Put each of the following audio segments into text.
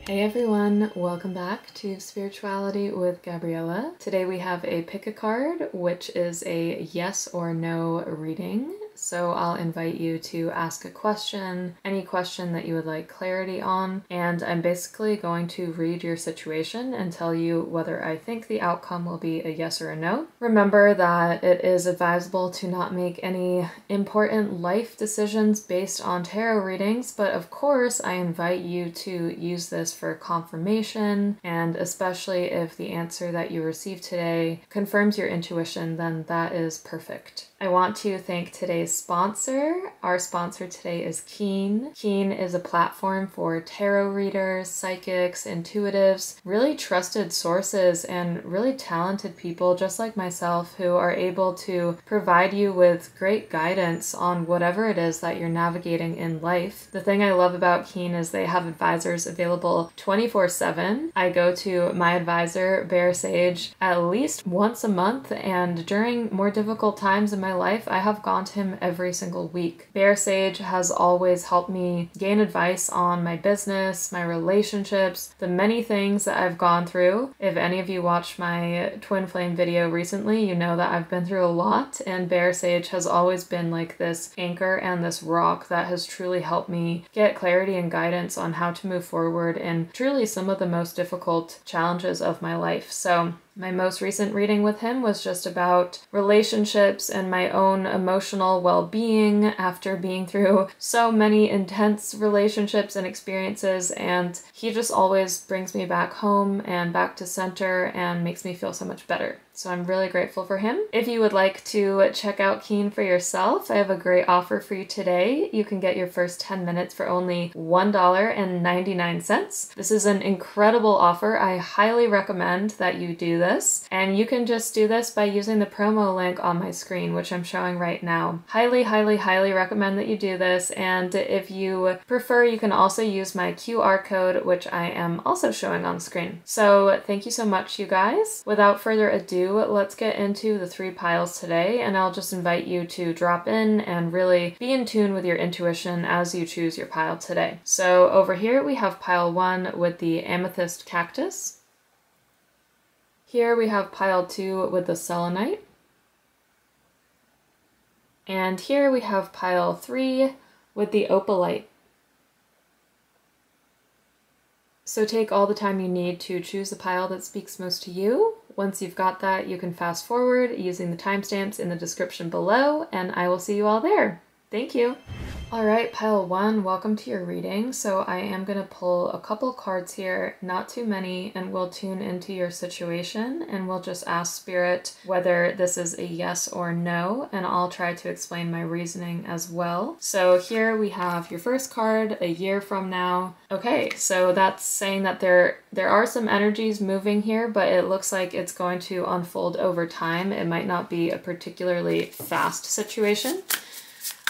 Hey everyone, welcome back to Spirituality with Gabriella. Today we have a pick a card, which is a yes or no reading. So I'll invite you to ask a question, any question that you would like clarity on, and I'm basically going to read your situation and tell you whether I think the outcome will be a yes or a no. Remember that it is advisable to not make any important life decisions based on tarot readings, but of course I invite you to use this for confirmation, and especially if the answer that you receive today confirms your intuition, then that is perfect. I want to thank today's sponsor. Our sponsor today is Keen. Keen is a platform for tarot readers, psychics, intuitives, really trusted sources and really talented people just like myself who are able to provide you with great guidance on whatever it is that you're navigating in life. The thing I love about Keen is they have advisors available 24/7. I go to my advisor, Bear Sage, at least once a month, and during more difficult times in my life, I have gone to him every single week. Bear Sage has always helped me gain advice on my business, my relationships, the many things that I've gone through. If any of you watched my twin flame video recently, you know that I've been through a lot, and Bear Sage has always been like this anchor and this rock that has truly helped me get clarity and guidance on how to move forward in truly some of the most difficult challenges of my life. So my most recent reading with him was just about relationships and my own emotional well-being after being through so many intense relationships and experiences, and he just always brings me back home and back to center and makes me feel so much better. So I'm really grateful for him. If you would like to check out Keen for yourself, I have a great offer for you today. You can get your first 10 minutes for only $1.99. This is an incredible offer. I highly recommend that you do this. And you can just do this by using the promo link on my screen, which I'm showing right now. Highly, highly, highly recommend that you do this. And if you prefer, you can also use my QR code, which I am also showing on screen. So thank you so much, you guys. Without further ado, let's get into the 3 piles today, and I'll just invite you to drop in and really be in tune with your intuition as you choose your pile today. So over here we have pile 1 with the Amethyst Cactus. Here we have pile 2 with the Selenite. And here we have pile 3 with the Opalite. So take all the time you need to choose the pile that speaks most to you. Once you've got that, you can fast forward using the timestamps in the description below, and I will see you all there. Thank you. All right, pile 1, welcome to your reading. So I am going to pull a couple cards here, not too many, and we'll tune into your situation, and we'll just ask Spirit whether this is a yes or no, and I'll try to explain my reasoning as well. So here we have your first card, a year from now. Okay, so that's saying that there are some energies moving here, but it looks like it's going to unfold over time. It might not be a particularly fast situation.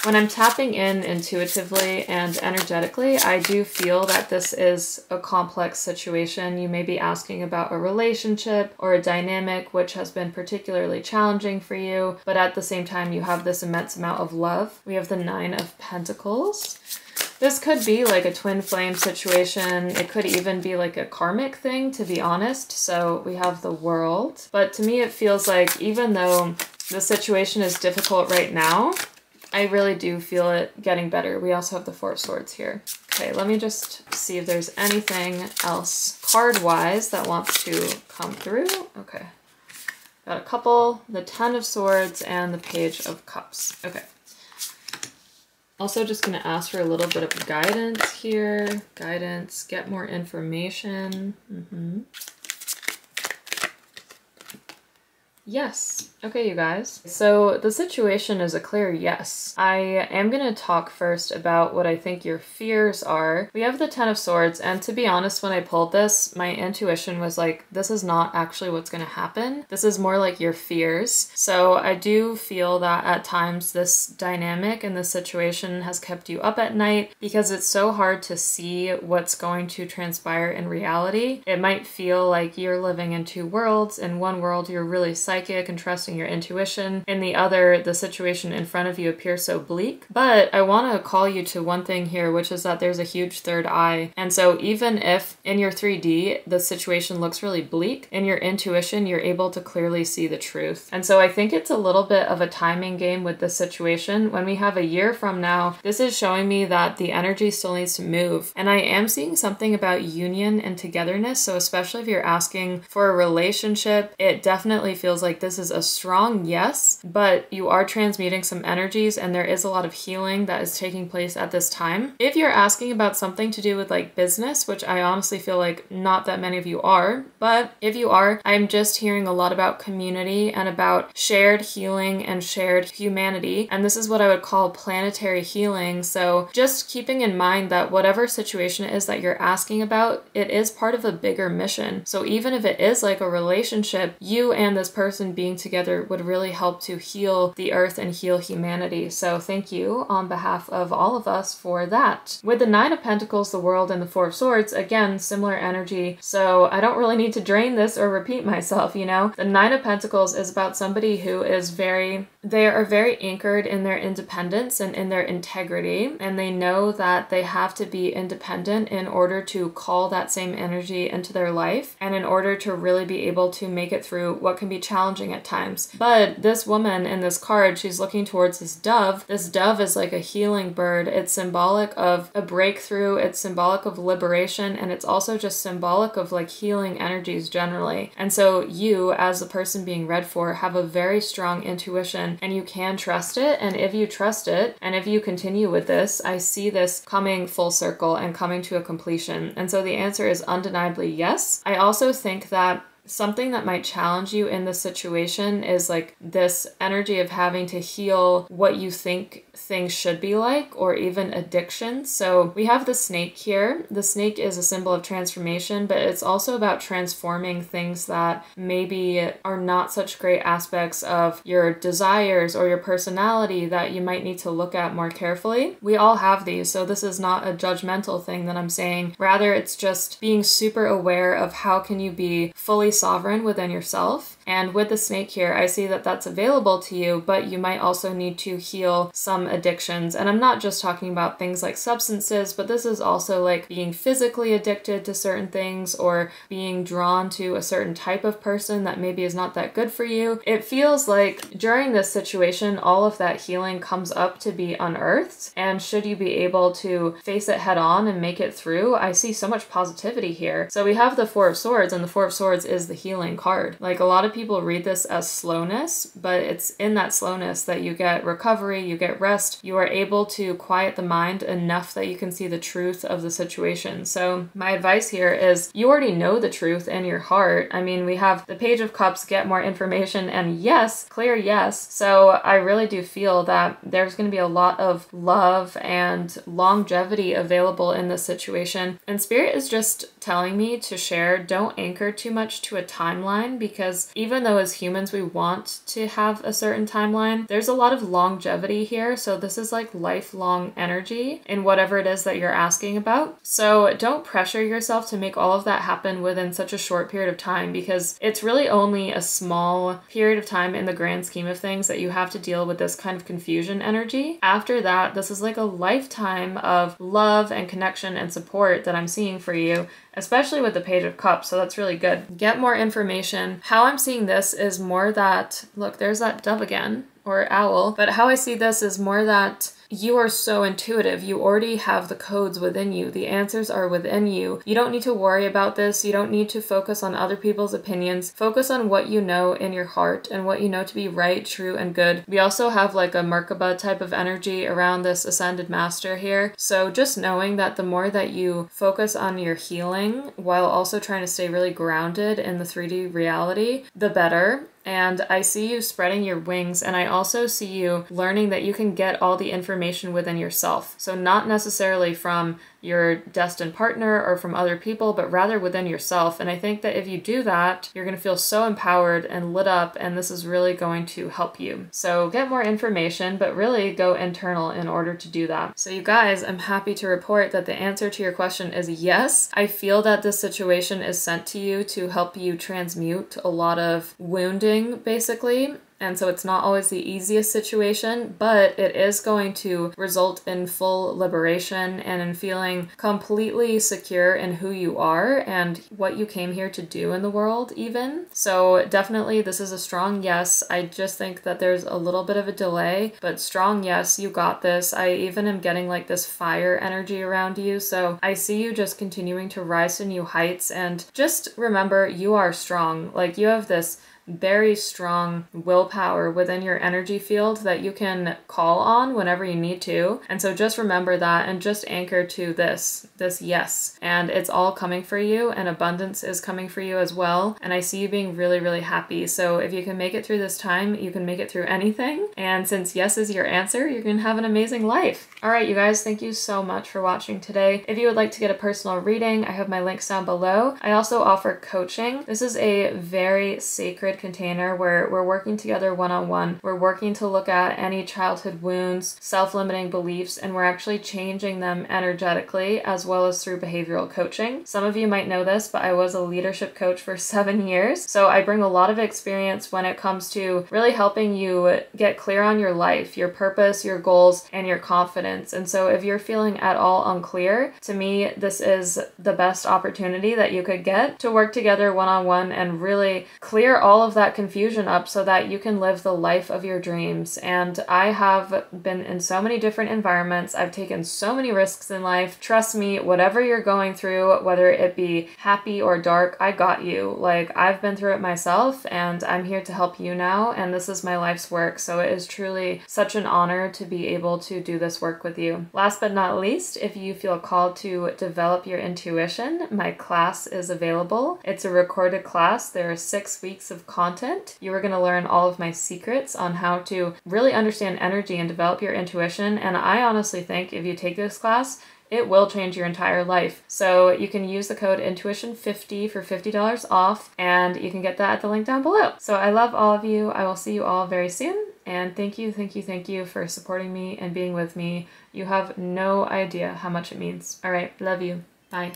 When I'm tapping in intuitively and energetically, I do feel that this is a complex situation. You may be asking about a relationship or a dynamic which has been particularly challenging for you, but at the same time you have this immense amount of love. We have the 9 of Pentacles. This could be like a twin flame situation. It could even be like a karmic thing, to be honest. So we have the World. But to me it feels like even though the situation is difficult right now, I really do feel it getting better. We also have the 4 of Swords here. Okay, let me just see if there's anything else card-wise that wants to come through. Okay, got a couple, the 10 of Swords and the Page of Cups. Okay. Also just gonna ask for a little bit of guidance here. Guidance, get more information. Yes. Okay, you guys. So the situation is a clear yes. I am going to talk first about what I think your fears are. We have the 10 of Swords, and to be honest, when I pulled this, my intuition was like, this is not actually what's going to happen. This is more like your fears. So I do feel that at times this dynamic and this situation has kept you up at night because it's so hard to see what's going to transpire in reality. It might feel like you're living in 2 worlds. In one world, you're really psyched psychic and trusting your intuition. In the other, the situation in front of you appears so bleak. But I want to call you to one thing here, which is that there's a huge third eye. And so even if in your 3D, the situation looks really bleak, in your intuition, you're able to clearly see the truth. And so I think it's a little bit of a timing game with this situation. When we have a year from now, this is showing me that the energy still needs to move. And I am seeing something about union and togetherness. So especially if you're asking for a relationship, it definitely feels like this is a strong yes, but you are transmuting some energies and there is a lot of healing that is taking place at this time. If you're asking about something to do with like business, which I honestly feel like not that many of you are, but if you are, I'm just hearing a lot about community and about shared healing and shared humanity. And this is what I would call planetary healing. So just keeping in mind that whatever situation it is that you're asking about, it is part of a bigger mission. So even if it is like a relationship, you and this person being together would really help to heal the earth and heal humanity. So thank you on behalf of all of us for that. With the Nine of Pentacles, the World, and the Four of Swords, again, similar energy. So I don't really need to drain this or repeat myself, you know? The Nine of Pentacles is about somebody who is they are very anchored in their independence and in their integrity, and they know that they have to be independent in order to call that same energy into their life and in order to really be able to make it through what can be challenging at times. But this woman in this card, she's looking towards this dove. This dove is like a healing bird. It's symbolic of a breakthrough, it's symbolic of liberation, and it's also just symbolic of like healing energies generally. And so you, as the person being read for, have a very strong intuition and you can trust it. And if you trust it, and if you continue with this, I see this coming full circle and coming to a completion. And so the answer is undeniably yes. I also think that something that might challenge you in this situation is like this energy of having to heal what you think things should be like, or even addiction. So we have the snake here. The snake is a symbol of transformation, but it's also about transforming things that maybe are not such great aspects of your desires or your personality that you might need to look at more carefully. We all have these, so this is not a judgmental thing that I'm saying. Rather, it's just being super aware of how can you be fully sovereign within yourself. And with the snake here, I see that that's available to you, but you might also need to heal some addictions. And I'm not just talking about things like substances, but this is also like being physically addicted to certain things or being drawn to a certain type of person that maybe is not that good for you. It feels like during this situation, all of that healing comes up to be unearthed. And should you be able to face it head on and make it through, I see so much positivity here. So we have the Four of Swords, and the Four of Swords is the healing card. Like a lot of people read this as slowness, but it's in that slowness that you get recovery, you get rest, you are able to quiet the mind enough that you can see the truth of the situation. So my advice here is you already know the truth in your heart. I mean, we have the Page of Cups, get more information, and yes, clear yes. So I really do feel that there's going to be a lot of love and longevity available in this situation. And Spirit is just telling me to share, don't anchor too much to a timeline, because even though as humans we want to have a certain timeline, there's a lot of longevity here. So this is like lifelong energy in whatever it is that you're asking about. So don't pressure yourself to make all of that happen within such a short period of time, because it's really only a small period of time in the grand scheme of things that you have to deal with this kind of confusion energy. After that, this is like a lifetime of love and connection and support that I'm seeing for you, especially with the Page of Cups, so that's really good. Get more information. How I'm seeing this is more that, look, there's that dove again, or owl, but how I see this is more that you are so intuitive. You already have the codes within you. The answers are within you. You don't need to worry about this. You don't need to focus on other people's opinions. Focus on what you know in your heart and what you know to be right, true, and good. We also have like a Merkaba type of energy around this Ascended Master here. So just knowing that the more that you focus on your healing while also trying to stay really grounded in the 3D reality, the better. And I see you spreading your wings, and I also see you learning that you can get all the information within yourself. So not necessarily from your destined partner or from other people, but rather within yourself. And I think that if you do that, you're going to feel so empowered and lit up, and this is really going to help you. So get more information, but really go internal in order to do that. So you guys, I'm happy to report that the answer to your question is yes. I feel that this situation is sent to you to help you transmute a lot of wounding, basically. And so it's not always the easiest situation, but it is going to result in full liberation and in feeling completely secure in who you are and what you came here to do in the world even. So definitely this is a strong yes. I just think that there's a little bit of a delay, but strong yes, you got this. I even am getting like this fire energy around you. So I see you just continuing to rise to new heights, and just remember you are strong. Like you have this very strong willpower within your energy field that you can call on whenever you need to. And so just remember that and just anchor to this yes. And it's all coming for you, and abundance is coming for you as well. And I see you being really, really happy. So if you can make it through this time, you can make it through anything. And since yes is your answer, you're going to have an amazing life. All right, you guys, thank you so much for watching today. If you would like to get a personal reading, I have my links down below. I also offer coaching. This is a very sacred container where we're working together one-on-one. We're working to look at any childhood wounds, self-limiting beliefs, and we're actually changing them energetically as well as through behavioral coaching. Some of you might know this, but I was a leadership coach for 7 years. So I bring a lot of experience when it comes to really helping you get clear on your life, your purpose, your goals, and your confidence. And so if you're feeling at all unclear, to me, this is the best opportunity that you could get to work together one-on-one and really clear all of that confusion up so that you can live the life of your dreams. And I have been in so many different environments. I've taken so many risks in life. Trust me, whatever you're going through, whether it be happy or dark, I got you. Like, I've been through it myself, and I'm here to help you now, and this is my life's work. So it is truly such an honor to be able to do this work with you. Last but not least, if you feel called to develop your intuition, my class is available. It's a recorded class. There are 6 weeks of content. You are going to learn all of my secrets on how to really understand energy and develop your intuition. And I honestly think if you take this class, it will change your entire life. So you can use the code intuition50 for $50 off, and you can get that at the link down below. So I love all of you. I will see you all very soon. And thank you, thank you, thank you for supporting me and being with me. You have no idea how much it means. All right, love you. Bye.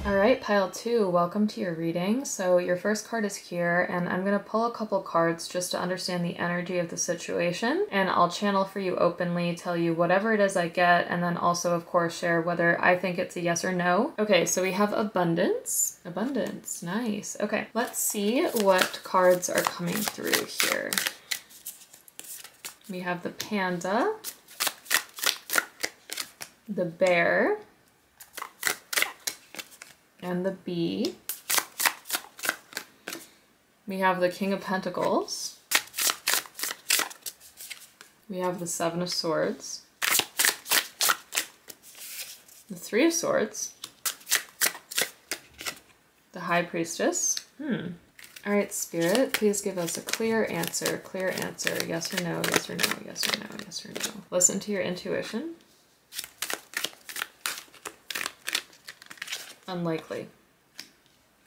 All right, pile 2, welcome to your reading. So your first card is here, and I'm going to pull a couple cards just to understand the energy of the situation, and I'll channel for you openly, tell you whatever it is I get, and then also, of course, share whether I think it's a yes or no. Okay, so we have abundance. Abundance, nice. Okay, let's see what cards are coming through here. We have the panda, the bear, and the bee. We have the King of Pentacles. We have the Seven of Swords. The Three of Swords. The High Priestess. All right, Spirit, please give us a clear answer. Clear answer. Yes or no, yes or no, yes or no, yes or no. Listen to your intuition. Unlikely.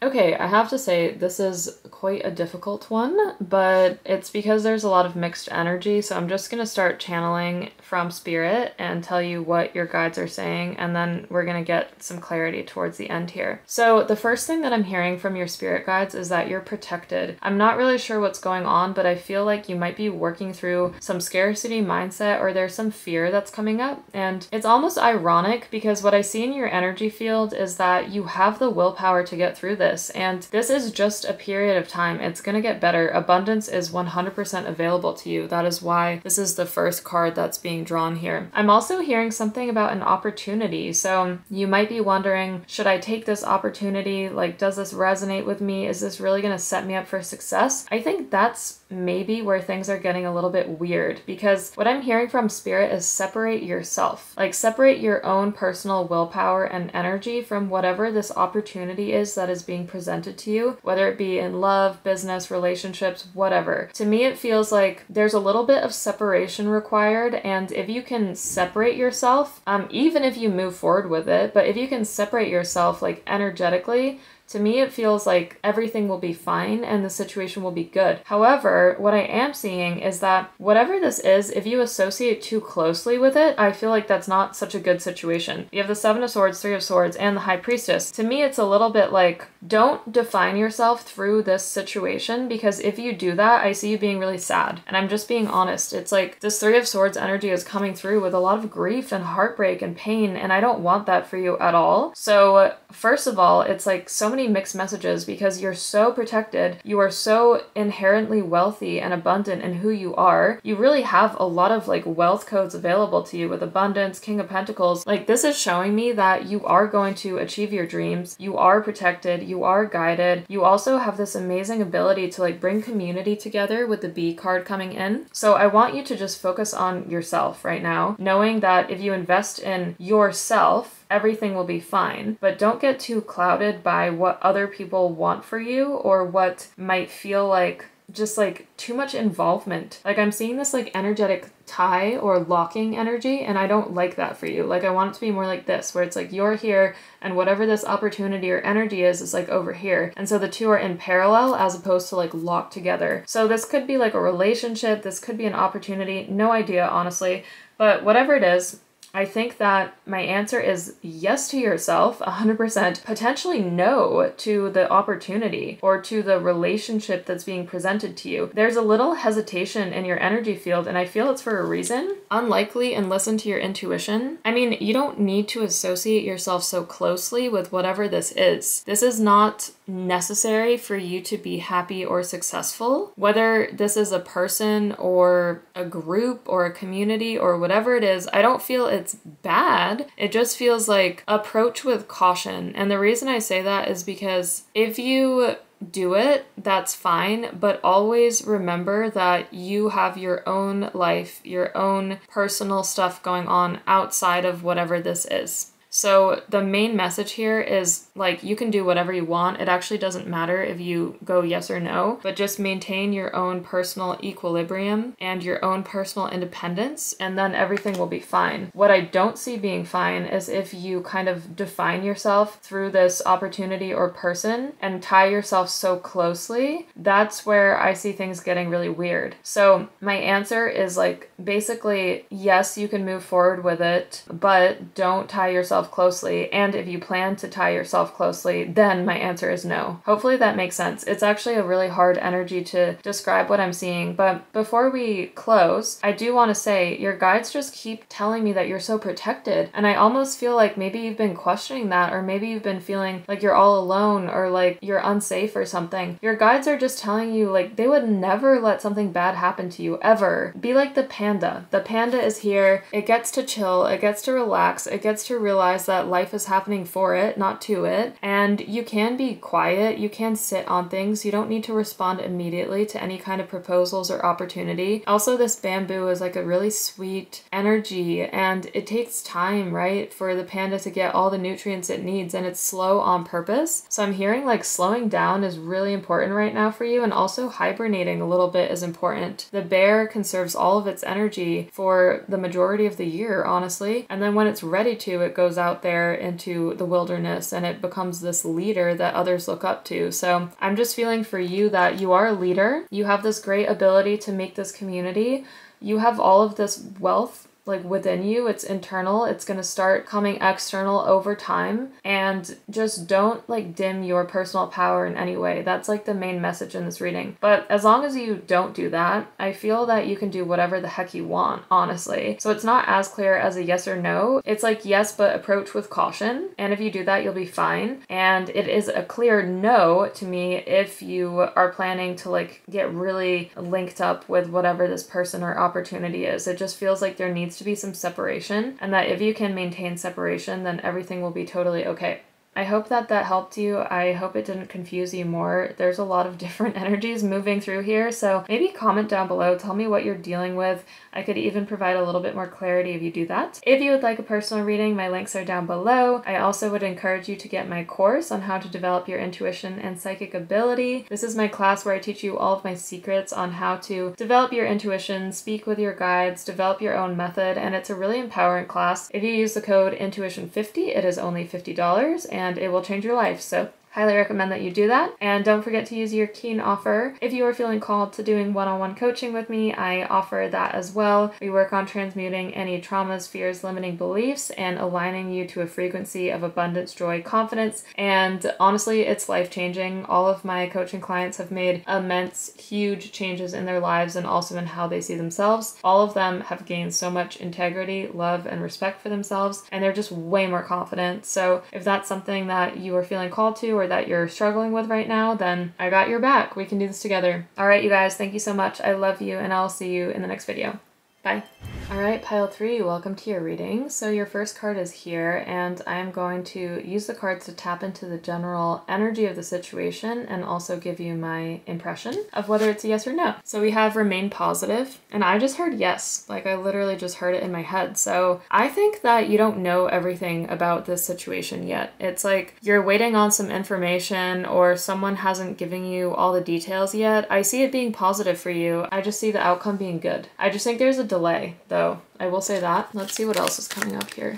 Okay, I have to say this is quite a difficult one, but it's because there's a lot of mixed energy, so I'm just going to start channeling from Spirit and tell you what your guides are saying, and then we're going to get some clarity towards the end here. So the first thing that I'm hearing from your spirit guides is that you're protected. I'm not really sure what's going on, but I feel like you might be working through some scarcity mindset, or there's some fear that's coming up, and it's almost ironic because what I see in your energy field is that you have the willpower to get through this. And this is just a period of time. It's going to get better. Abundance is 100% available to you. That is why this is the first card that's being drawn here. I'm also hearing something about an opportunity. So you might be wondering, should I take this opportunity? Like, does this resonate with me? Is this really going to set me up for success? I think that's maybe where things are getting a little bit weird, because what I'm hearing from Spirit is separate yourself. Like, separate your own personal willpower and energy from whatever this opportunity is that is being presented to you, whether it be in love, business, relationships, whatever. To me, it feels like there's a little bit of separation required, and if you can separate yourself, even if you move forward with it, but if you can separate yourself like energetically, to me, it feels like everything will be fine and the situation will be good. However, what I am seeing is that whatever this is, if you associate too closely with it, I feel like that's not such a good situation. You have the Seven of Swords, Three of Swords, and the High Priestess. To me, it's a little bit like, don't define yourself through this situation, because if you do that, I see you being really sad. And I'm just being honest. It's like this Three of Swords energy is coming through with a lot of grief and heartbreak and pain, and I don't want that for you at all. So first of all, it's like so many mixed messages, because you're so protected, you are so inherently wealthy and abundant in who you are. You really have a lot of like wealth codes available to you with abundance, King of Pentacles. Like, this is showing me that you are going to achieve your dreams, you are protected, you are guided. You also have this amazing ability to like bring community together with the B card coming in. So I want you to just focus on yourself right now, knowing that if you invest in yourself, everything will be fine. But don't get too clouded by what other people want for you, or what might feel like just like too much involvement. Like, I'm seeing this like energetic tie or locking energy, and I don't like that for you. Like, I want it to be more like this, where it's like you're here and whatever this opportunity or energy is like over here. And so the two are in parallel as opposed to like locked together. So this could be like a relationship, this could be an opportunity, no idea honestly, but whatever it is, I think that my answer is yes to yourself, 100%, potentially no to the opportunity or to the relationship that's being presented to you. There's a little hesitation in your energy field, and I feel it's for a reason. Unlikely, and listen to your intuition. I mean, you don't need to associate yourself so closely with whatever this is. This is not necessary for you to be happy or successful. Whether this is a person or a group or a community or whatever it is, I don't feel it's bad. It just feels like approach with caution. And the reason I say that is because if you do it, that's fine, but always remember that you have your own life, your own personal stuff going on outside of whatever this is. So the main message here is like, you can do whatever you want. It actually doesn't matter if you go yes or no, but just maintain your own personal equilibrium and your own personal independence, and then everything will be fine. What I don't see being fine is if you kind of define yourself through this opportunity or person and tie yourself so closely. That's where I see things getting really weird. So my answer is like, basically, yes, you can move forward with it, but don't tie yourself closely. And if you plan to tie yourself closely, then my answer is no. Hopefully that makes sense. It's actually a really hard energy to describe what I'm seeing, but before we close, I do want to say your guides just keep telling me that you're so protected, and I almost feel like maybe you've been questioning that, or maybe you've been feeling like you're all alone or like you're unsafe or something. Your guides are just telling you like they would never let something bad happen to you, ever. Be like the panda. The panda is here. It gets to chill. It gets to relax. It gets to realize that life is happening for it, not to it. And you can be quiet. You can sit on things. You don't need to respond immediately to any kind of proposals or opportunity. Also, this bamboo is like a really sweet energy, and it takes time, right, for the panda to get all the nutrients it needs, and it's slow on purpose. So I'm hearing like slowing down is really important right now for you, and also hibernating a little bit is important. The bear conserves all of its energy for the majority of the year, honestly, and then when it's ready to, it goes out there into the wilderness and it becomes this leader that others look up to. So I'm just feeling for you that you are a leader. You have this great ability to make this community. You have all of this wealth like within you. It's internal. It's going to start coming external over time, and just don't like dim your personal power in any way. That's like the main message in this reading. But as long as you don't do that, I feel that you can do whatever the heck you want, honestly. So it's not as clear as a yes or no. It's like yes, but approach with caution. And if you do that, you'll be fine. And it is a clear no to me if you are planning to like get really linked up with whatever this person or opportunity is. It just feels like there needs to be some separation, and that if you can maintain separation, then everything will be totally okay. I hope that that helped you. I hope it didn't confuse you more. There's a lot of different energies moving through here, so maybe comment down below. Tell me what you're dealing with. I could even provide a little bit more clarity if you do that. If you would like a personal reading, my links are down below. I also would encourage you to get my course on how to develop your intuition and psychic ability. This is my class where I teach you all of my secrets on how to develop your intuition, speak with your guides, develop your own method, and it's a really empowering class. If you use the code intuition50, it is only $50 and it will change your life. So highly recommend that you do that. And don't forget to use your keen offer. If you are feeling called to doing one-on-one coaching with me, I offer that as well. We work on transmuting any traumas, fears, limiting beliefs, and aligning you to a frequency of abundance, joy, confidence. And honestly, it's life-changing. All of my coaching clients have made immense, huge changes in their lives and also in how they see themselves. All of them have gained so much integrity, love, and respect for themselves, and they're just way more confident. So if that's something that you are feeling called to or that you're struggling with right now, then I got your back. We can do this together. All right, you guys, thank you so much. I love you, and I'll see you in the next video. Bye. All right, pile 3, welcome to your reading. So your first card is here, and I'm going to use the cards to tap into the general energy of the situation and also give you my impression of whether it's a yes or no. So we have remain positive, and I just heard yes. Like, I literally just heard it in my head. So I think that you don't know everything about this situation yet. It's like you're waiting on some information or someone hasn't given you all the details yet. I see it being positive for you. I just see the outcome being good. I just think there's a delay, though. I will say that. Let's see what else is coming up here.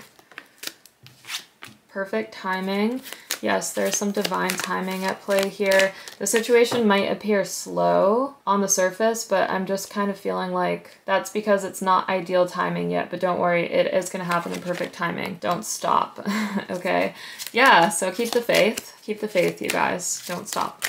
Perfect timing. Yes, there's some divine timing at play here. The situation might appear slow on the surface, but I'm just kind of feeling like that's because it's not ideal timing yet, but don't worry, it is going to happen in perfect timing. Don't stop, okay? Yeah, so keep the faith. Keep the faith, you guys. Don't stop.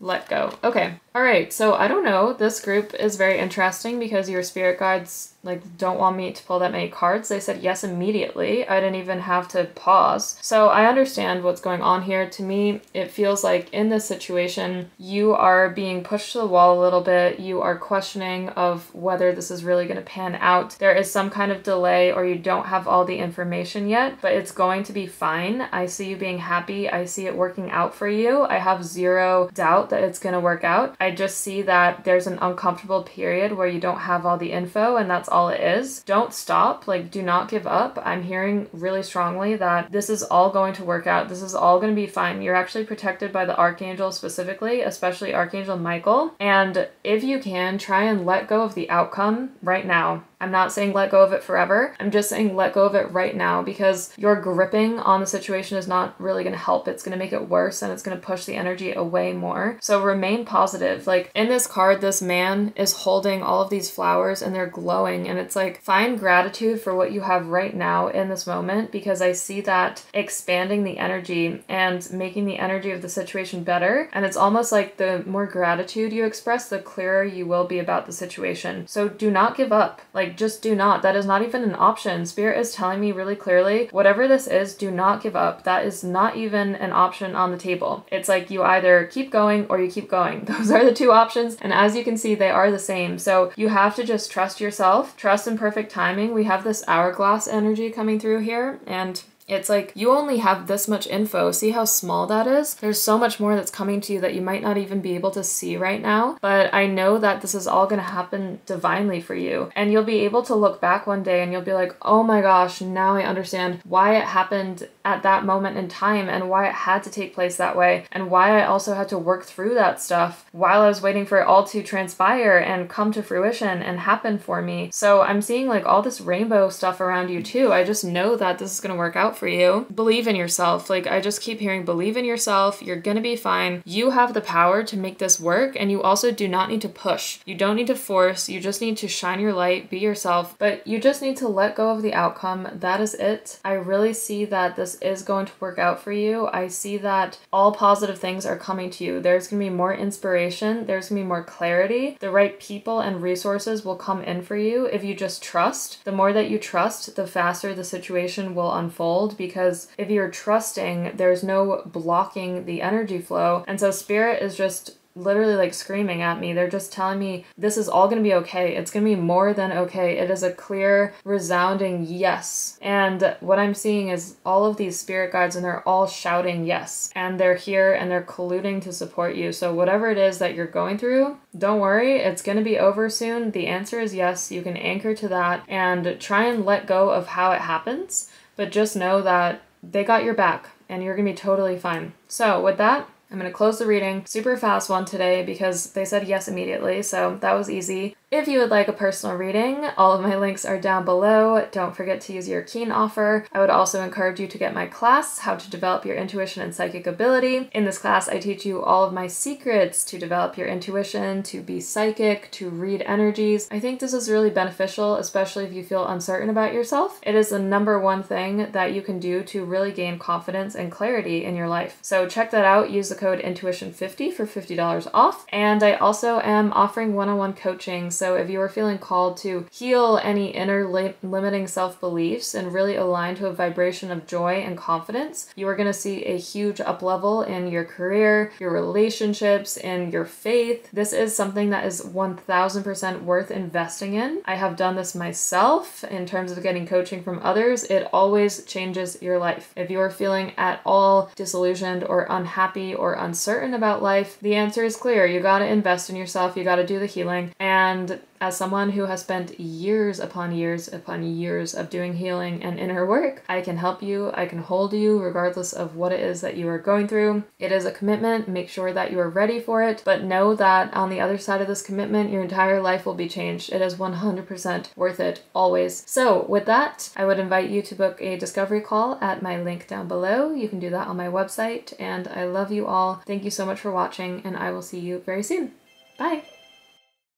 Let go. Okay. All right. So I don't know. This group is very interesting because your spirit guides don't want me to pull that many cards. They said yes immediately. I didn't even have to pause. So I understand what's going on here. To me, it feels like in this situation, you are being pushed to the wall a little bit. You are questioning of whether this is really going to pan out. There is some kind of delay or you don't have all the information yet, but it's going to be fine. I see you being happy. I see it working out for you. I have zero doubt that it's going to work out. I just see that there's an uncomfortable period where you don't have all the info, and that's all it is. Don't stop. Do not give up. I'm hearing really strongly that this is all going to work out. This is all going to be fine. You're actually protected by the Archangel specifically, especially Archangel Michael. And if you can, try and let go of the outcome right now. I'm not saying let go of it forever. I'm just saying let go of it right now, because your gripping on the situation is not really going to help. It's going to make it worse, and it's going to push the energy away more. So remain positive. In this card, this man is holding all of these flowers and they're glowing, and it's like, find gratitude for what you have right now in this moment, because I see that expanding the energy and making the energy of the situation better. And it's almost like the more gratitude you express, the clearer you will be about the situation. So do not give up. Just do not. That is not even an option. Spirit is telling me really clearly, whatever this is, do not give up. That is not even an option on the table. It's like you either keep going or you keep going. Those are the two options. And as you can see, they are the same. So you have to just trust yourself, trust in perfect timing. We have this hourglass energy coming through here, and it's like you only have this much info. See how small that is? There's so much more that's coming to you that you might not even be able to see right now. But I know that this is all going to happen divinely for you. And you'll be able to look back one day and you'll be like, oh my gosh, now I understand why it happened at that moment in time and why it had to take place that way, and why I also had to work through that stuff while I was waiting for it all to transpire and come to fruition and happen for me. So I'm seeing all this rainbow stuff around you too. I just know that this is going to work out for you. Believe in yourself. I just keep hearing believe in yourself. You're gonna be fine. You have the power to make this work, and you also do not need to push. You don't need to force. You just need to shine your light, be yourself, but you just need to let go of the outcome. That is it. I really see that this is going to work out for you. I see that all positive things are coming to you. There's gonna be more inspiration. There's gonna be more clarity. The right people and resources will come in for you if you just trust. The more that you trust, the faster the situation will unfold, because if you're trusting, there's no blocking the energy flow. And so Spirit is just literally like screaming at me. They're just telling me this is all going to be okay. It's going to be more than okay. It is a clear, resounding yes. And what I'm seeing is all of these spirit guides, and they're all shouting yes. And they're here and they're colluding to support you. So whatever it is that you're going through, don't worry. It's going to be over soon. The answer is yes. You can anchor to that and try and let go of how it happens. But just know that they got your back and you're going to be totally fine. So with that, I'm going to close the reading. Super fast one today because they said yes immediately, so that was easy. If you would like a personal reading, all of my links are down below. Don't forget to use your Keen offer. I would also encourage you to get my class, How to Develop Your Intuition and Psychic Ability. In this class, I teach you all of my secrets to develop your intuition, to be psychic, to read energies. I think this is really beneficial, especially if you feel uncertain about yourself. It is the #1 thing that you can do to really gain confidence and clarity in your life. So check that out. Use the code Intuition50 for $50 off. And I also am offering one-on-one coaching. So if you are feeling called to heal any inner limiting self-beliefs and really align to a vibration of joy and confidence, you are going to see a huge up level in your career, your relationships, and your faith. This is something that is 1000% worth investing in. I have done this myself in terms of getting coaching from others. It always changes your life. If you are feeling at all disillusioned or unhappy or uncertain about life, the answer is clear. You got to invest in yourself. You got to do the healing. And as someone who has spent years upon years upon years of doing healing and inner work, I can help you. I can hold you regardless of what it is that you are going through. It is a commitment. Make sure that you are ready for it, but know that on the other side of this commitment, your entire life will be changed. It is 100% worth it, always. So with that, I would invite you to book a discovery call at my link down below. You can do that on my website, and I love you all. Thank you so much for watching, and I will see you very soon. Bye!